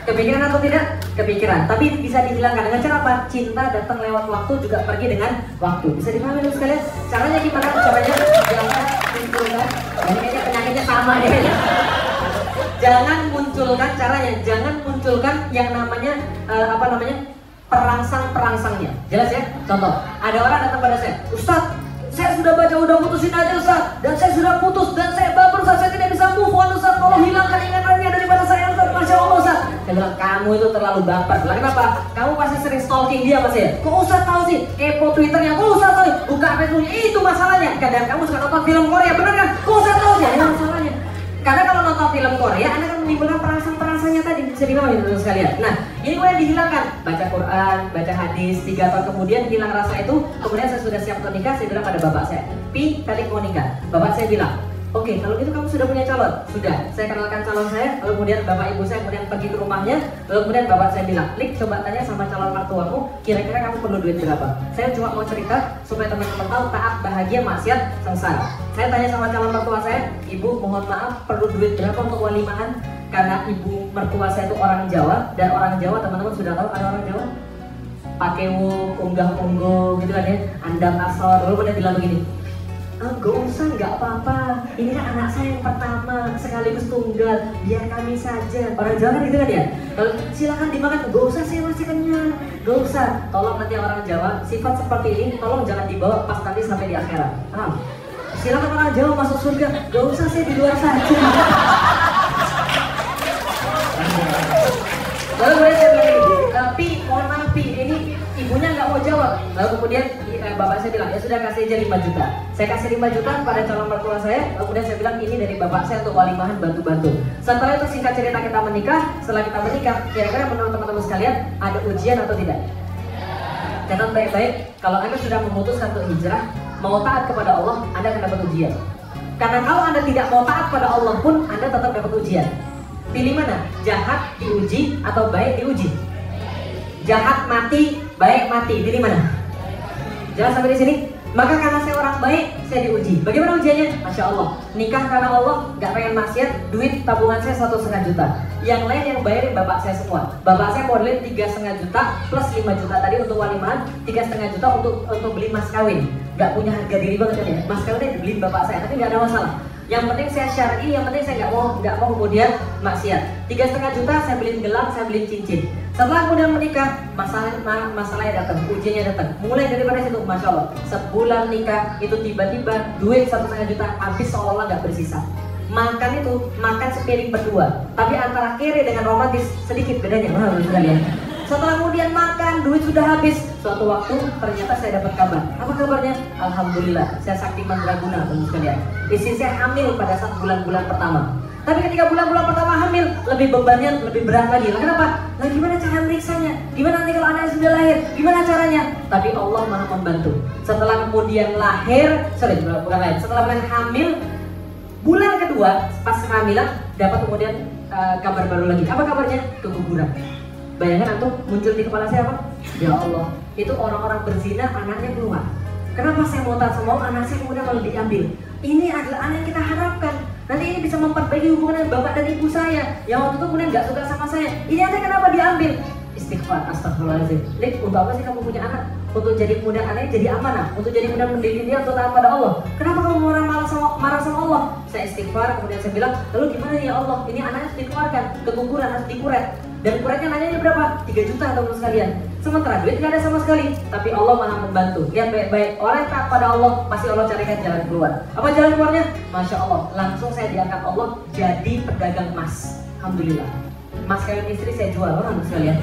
Speaker 2: Kepikiran atau tidak? Kepikiran. Tapi bisa dihilangkan dengan cara apa? Cinta datang lewat waktu, juga pergi dengan waktu. Bisa dipahami dulu sekalian? Caranya gimana? Caranya jangan munculkan. Ini kayaknya penyakitnya sama nih. Jangan munculkan caranya. Jangan munculkan yang namanya perangsang-perangsangnya. Jelas ya? Contoh, ada orang datang pada saya, Ustaz, saya sudah baca udah putusin aja Ustaz, dan saya sudah putus dan saya baper Ustaz, saya tidak bisa move on Ustaz, tolong hilangkan ingatannya daripada saya Ustaz. Masya Allah Ustaz. Saya bilang kamu itu terlalu baper. Bilang kenapa? Kamu pasti sering stalking dia Mas ya. Kok Ustaz tahu sih? Kepo Twitternya. Kok Ustaz tahu? Buka Facebooknya. Itu masalahnya. Kadang kamu suka nonton film Korea, bener kan? Kok Ustaz tahu sih? Itu masalahnya. Karena kalau nonton film Korea, Anda akan menimbulkan perangsang-perangsangnya tadi. Bisa dipahami teman-teman sekalian. Nah, ini kemudian dihilangkan. Baca Quran, baca hadis, 3 tahun kemudian hilang rasa itu. Kemudian saya sudah siap untuk nikah, saya bilang pada bapak saya, Pi, kali mau nikah. Bapak saya bilang, oke, kalau gitu kamu sudah punya calon? Sudah. Saya kenalkan calon saya, lalu kemudian bapak ibu saya kemudian pergi ke rumahnya, lalu kemudian bapak saya bilang, Lik, coba tanya sama calon mertuamu, kira-kira kamu perlu duit berapa? Saya cuma mau cerita supaya teman-teman tahu taat, bahagia, maksiat, sengsara. Saya tanya sama calon mertua saya, ibu mohon maaf perlu duit berapa untuk walimahan? Karena ibu mertua saya itu orang Jawa, dan orang Jawa teman-teman sudah tahu ada orang Jawa pakewo, unggah-ungguh gitu kan ya, andam asor, lalu kemudian bilang begini, gak usah, gak apa-apa. Ini kan anak saya yang pertama, sekaligus tunggal. Biar kami saja. Orang Jawa kan gitu kan ya. Kalau silakan dimakan, gak usah, saya masih kenyang. Gak usah. Tolong nanti orang Jawa, sifat seperti ini tolong jangan dibawa pas nanti sampai di akhirat. Paham? Silakan orang Jawa masuk surga. Gak usah, saya di luar saja. Lalu kemudian saya bilang ini, tapi mohon maaf Pi, ini ibunya nggak mau jawab. Lalu kemudian bapak saya bilang, ya sudah kasih aja 5 juta. Saya kasih 5 juta pada calon mertua saya. Lalu kemudian saya bilang ini dari bapak saya untuk walimahan, bantu-bantu. Setelah itu singkat cerita kita menikah. Setelah kita menikah, kira-kira menurut teman-teman sekalian ada ujian atau tidak? Catat baik-baik, kalau Anda sudah memutuskan untuk hijrah, mau taat kepada Allah, Anda akan dapat ujian. Karena kalau Anda tidak mau taat pada Allah pun, Anda tetap dapat ujian. Pilih mana? Jahat diuji atau baik diuji? Jahat mati, baik mati. Pilih mana? Jelas sampai di sini? Maka karena saya orang baik, saya diuji. Bagaimana ujiannya? Masya Allah, nikah karena Allah, gak pengen maksiat, duit tabungan saya 1,5 juta. Yang lain yang bayarin bapak saya semua. Bapak saya modelin 3,5 juta plus 5 juta tadi untuk walimahan, 3,5 juta untuk beli mas kawin. Gak punya harga diri banget kan ya, mas kawinnya dibeliin bapak saya, tapi gak ada masalah. Yang penting saya syar'i, yang penting saya nggak mau kemudian maksiat. 3,5 juta saya beliin gelang, saya beliin cincin. Setelah kemudian menikah, masalahnya datang, ujiannya datang. Mulai daripada situ, masya Allah, sebulan nikah itu tiba-tiba duit 1,5 juta habis seolah-olah nggak bersisa. Makan itu makan sepiring berdua, tapi antara kere dengan romantis sedikit bedanya, sekalian. Setelah kemudian makan, duit sudah habis. Suatu waktu ternyata saya dapat kabar. Apa kabarnya? Alhamdulillah, saya sakti mandraguna, teman sekalian. Istri saya hamil pada saat bulan-bulan pertama. Tapi ketika bulan-bulan pertama hamil, lebih bebannya lebih berat lagi. Kenapa? Nah, gimana cara meriksanya? Gimana nanti kalau anaknya sudah lahir? Gimana caranya? Tapi Allah Maha membantu. Setelah kemudian lahir, bukan lahir. Setelah kemudian hamil, bulan kedua pas kehamilan dapat kemudian kabar baru lagi. Apa kabarnya? Keguguran. Bayangkan antum, muncul di kepala saya apa? Ya Allah, itu orang-orang berzina anaknya keluar. Kenapa saya mau tak semua anak saya kemudian malah diambil? Ini adalah anak yang kita harapkan. Nanti ini bisa memperbaiki hubungan bapak dan ibu saya yang waktu itu kemudian gak suka sama saya. Ini anak kenapa diambil? Istighfar, astagfirullahaladzim. Lik, untuk apa sih kamu punya anak? Untuk jadi kemudian anaknya jadi amanah, untuk jadi kemudian mendidik dia untuk taat pada Allah. Kenapa kamu marah sama Allah? Saya istighfar, kemudian saya bilang, lalu gimana ya Allah? Ini anaknya harus dikeluarkan, keguguran harus dikuret. Dan kuretnya nanyanya berapa? 3 juta teman sekalian. Sementara duit nggak ada sama sekali, tapi Allah Maha membantu. Lihat baik-baik, orang yang taat pada Allah pasti Allah carikan jalan keluar. Apa jalan keluarnya? Masya Allah, langsung saya diangkat Allah jadi pedagang emas. Alhamdulillah. Mas kawin istri saya jual, orang sekalian.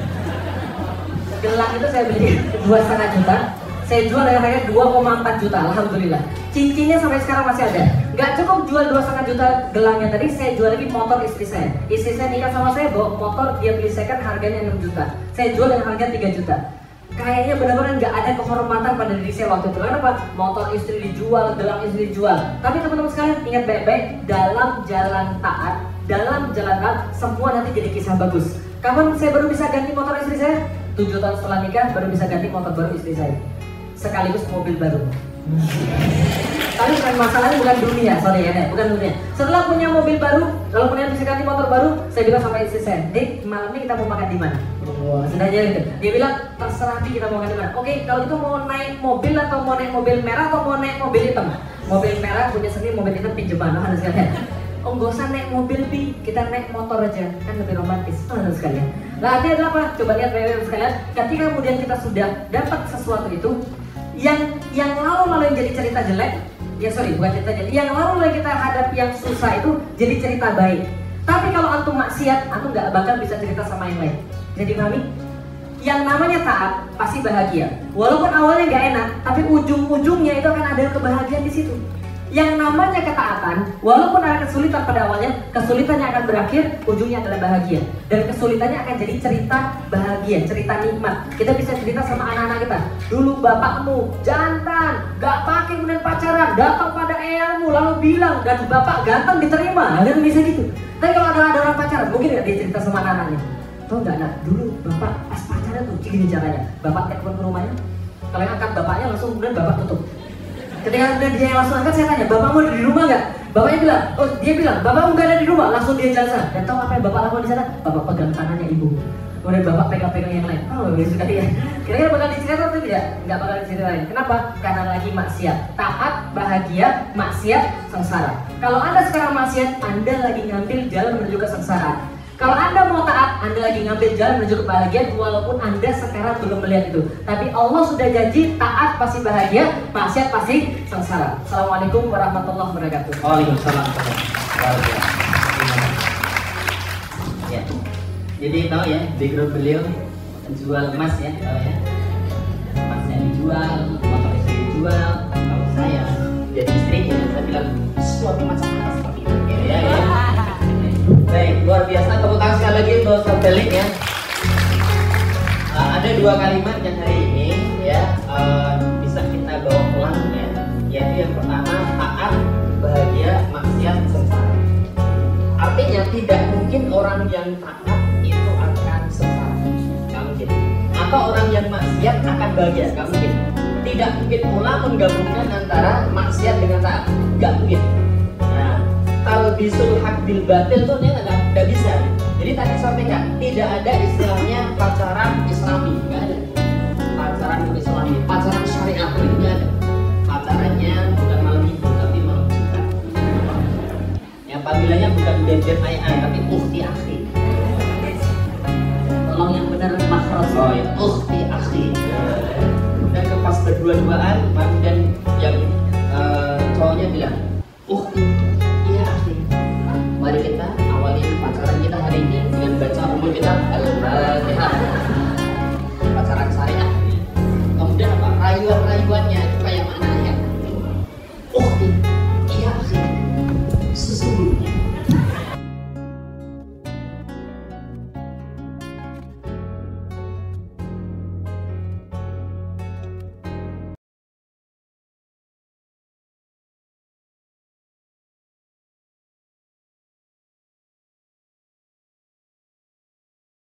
Speaker 2: Gelang itu saya beli 2,5 juta, saya jual dengan harga 2,4 juta, alhamdulillah. Cincinnya sampai sekarang masih ada. Gak cukup jual 2,5 juta gelangnya tadi, saya jual lagi motor istri saya. Istri saya nikah sama saya bawa motor, dia beli second harganya 6 juta. Saya jual dengan harga 3 juta. Kayaknya benar-benar gak ada kehormatan pada diri saya waktu itu. Kenapa? Motor istri dijual, gelang istri dijual. Tapi teman-teman sekalian ingat baik-baik, dalam jalan taat, semua nanti jadi kisah bagus. Kapan saya baru bisa ganti motor istri saya? 7 tahun setelah nikah baru bisa ganti motor baru istri saya. Sekaligus mobil baru. Tapi bukan masalahnya, bukan dunia, sorry ya, bukan dunia. Setelah punya mobil baru, kalau punya bisa ganti motor baru, saya bilang sama istri saya, Dik, malam ini kita mau makan di mana? Sudah jadi gitu. Dia bilang, terserah Dik, kita mau makan di mana. Oke, kalau itu mau naik mobil atau mau naik mobil merah atau mau naik mobil hitam? Mobil merah punya sendiri, mobil hitam pinjaman, harus sekalian. Oh, nggak usah naik mobil Pi, kita naik motor aja, kan lebih romantis, harus sekalian. Nah, artinya adalah apa? Coba lihat baik-baik sekalian. Ketika kemudian kita sudah dapat sesuatu itu, yang lalu yang jadi cerita jelek, ya sorry bukan cerita jelek, yang lalu kita hadapi yang susah itu jadi cerita baik. Tapi kalau antum maksiat, antum nggak bakal bisa cerita sama yang lain. Jadi pahami? Yang namanya taat pasti bahagia. Walaupun awalnya nggak enak, tapi ujung-ujungnya itu akan ada kebahagiaan di situ. Yang namanya ketaatan, walaupun ada kesulitan pada awalnya, kesulitannya akan berakhir, ujungnya adalah bahagia. Dan kesulitannya akan jadi cerita bahagia, cerita nikmat. Kita bisa cerita sama anak-anak kita, dulu bapakmu jantan, gak pakai kemudian pacaran, datang pada eyangmu lalu bilang, dan bapak ganteng diterima, dan bisa gitu. Tapi kalau ada orang pacaran, mungkin gak dia cerita sama anak-anaknya. Tahu gak nak, dulu bapak pas pacaran tuh gini caranya, bapak telepon ke rumahnya, kalau yang angkat bapaknya langsung kemudian bapak tutup. Ketika dia yang langsung angkat, saya tanya, bapakmu ada di rumah nggak? Bapaknya bilang, oh dia bilang, bapakmu nggak ada di rumah. Langsung dia jalan sana. Dan tahu apa yang bapak lakukan di sana? Bapak pegang tangannya ibu. Kemudian bapak pegang-pegang yang lain. Oh, bagus sekali ya. Kira-kira bakal diceritain atau tidak? Nggak bakal diceritain. Kenapa? Karena lagi maksiat. Taat, bahagia, maksiat, sengsara. Kalau Anda sekarang maksiat, Anda lagi ngambil jalan menuju kesengsaraan. Kalau Anda mau taat, Anda lagi ngambil jalan menuju kebahagiaan walaupun Anda sekarang belum melihat itu. Tapi Allah sudah janji, taat pasti bahagia, maksiat pasti sengsara. Assalamualaikum warahmatullahi wabarakatuh.
Speaker 1: Waalaikumsalam. Ya. Jadi tahu ya, background beliau jual emas ya, tahu ya. Emasnya dijual, motor istri dijual. Kalau saya jadi istri, saya bilang suatu macam apa seperti itu. Ya. Baik, luar biasa, tepuk tangan sekali lagi untuk Ustaz Felix ya. Ada 2 kalimat yang hari ini ya bisa kita bawa pulang ya. Yaitu yang pertama, taat, bahagia, maksiat, sengsara. Artinya tidak mungkin orang yang taat itu akan sengsara, nggak mungkin. Atau orang yang maksiat akan bahagia, nggak mungkin. tidak mungkin pula menggabungkan antara maksiat dengan taat, nggak mungkin. Nah, talbisul haq bil batil tuh dia nggak bisa. Jadi tadi sampaikan tidak ada istilahnya pacaran Islami, nggak ada. Pacaran Islami, pacaran syariah itu nggak ada. Pacarannya bukan malam minggu tapi malam Jumat. Yang panggilannya bukan bebek ai tapi ukhti akhi.
Speaker 2: Tolong yang benar makhraj.
Speaker 1: Oh ya, ukhti akhi. Udah ke pas berdua-duaan, dan yang cowoknya bilang, ukhti, iya akhi. Mari kita awali pacaran kita hari ini dengan baca umur kita Al-Fatihah.